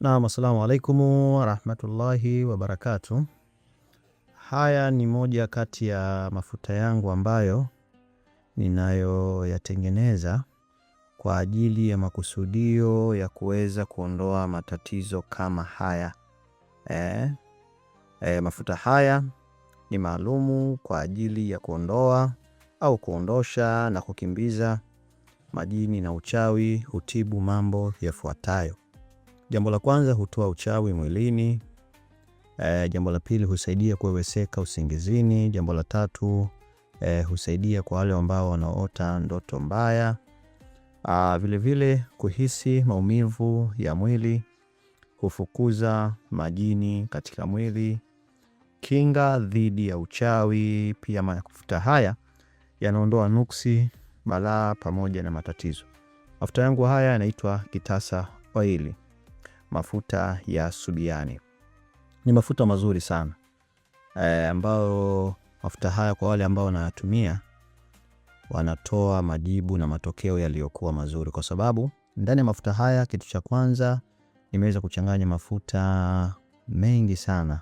Naam, assalamu alaikum warahmatullahi wabarakatuh. Haya ni moja kati ya mafuta yangu ambayo ninayoyatengeneza kwa ajili ya makusudio ya kuweza kuondoa matatizo kama haya. Mafuta haya ni maalumu kwa ajili ya kuondoa au kuondosha na kukimbiza majini na uchawi. Hutibu mambo yafuatayo. Jambo la kwanza, hutoa uchawi mwilini. Jambo la pili, husaidia kuweweseka usingizini. Jambo la tatu, husaidia kwa wale ambao wanaota ndoto mbaya. Vile vile kuhisi maumivu ya mwili, hufukuza majini katika mwili, kinga dhidi ya uchawi. Pia mafuta haya yanaondoa nuksi, balaa pamoja na matatizo. Mafuta yangu haya yanaitwa Kitasa Oil, mafuta ya Subiani. Ni mafuta mazuri sana ambao mafuta haya kwa wale ambao wanayatumia wanatoa majibu na matokeo yaliyokuwa mazuri, kwa sababu ndani ya mafuta haya, kitu cha kwanza, nimeweza kuchanganya mafuta mengi sana.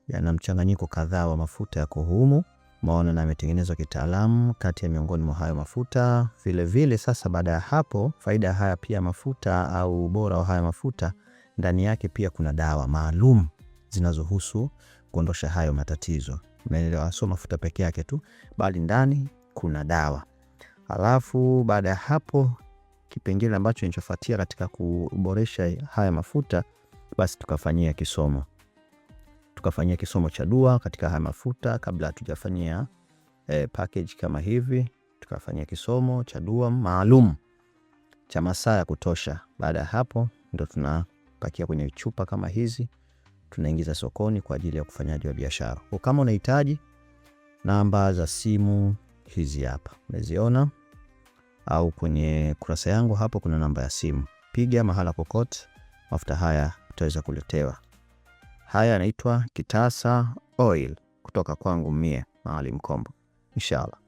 Yana mchanganyiko kadhaa wa mafuta yako humu, maana na yametengenezwa kitaalamu kati ya miongoni mwa hayo mafuta. Vile vile sasa, baada ya hapo, faida haya pia mafuta au ubora wa haya mafuta, ndani yake pia kuna dawa maalum zinazohusu kuondosha hayo matatizo. Umeelewa? So mafuta peke yake tu, bali ndani kuna dawa. Alafu baada ya hapo, kipengele ambacho kinachofuatia katika kuboresha haya mafuta, basi tukafanyia kisomo cha dua katika haya mafuta. Kabla hatujafanyia package kama hivi, tukafanyia kisomo cha dua maalum cha masaa ya kutosha. Baada ya hapo ndo tunapakia kwenye chupa kama hizi, tunaingiza sokoni kwa ajili ya kufanyaji wa biashara. Kwa kama unahitaji, namba za simu hizi hapa umeziona, au kwenye kurasa yangu hapo kuna namba ya simu. Piga mahala kokote, mafuta haya utaweza kuletewa. Haya yanaitwa Kitasa Oil kutoka kwangu mie Maalim Kombo, inshallah.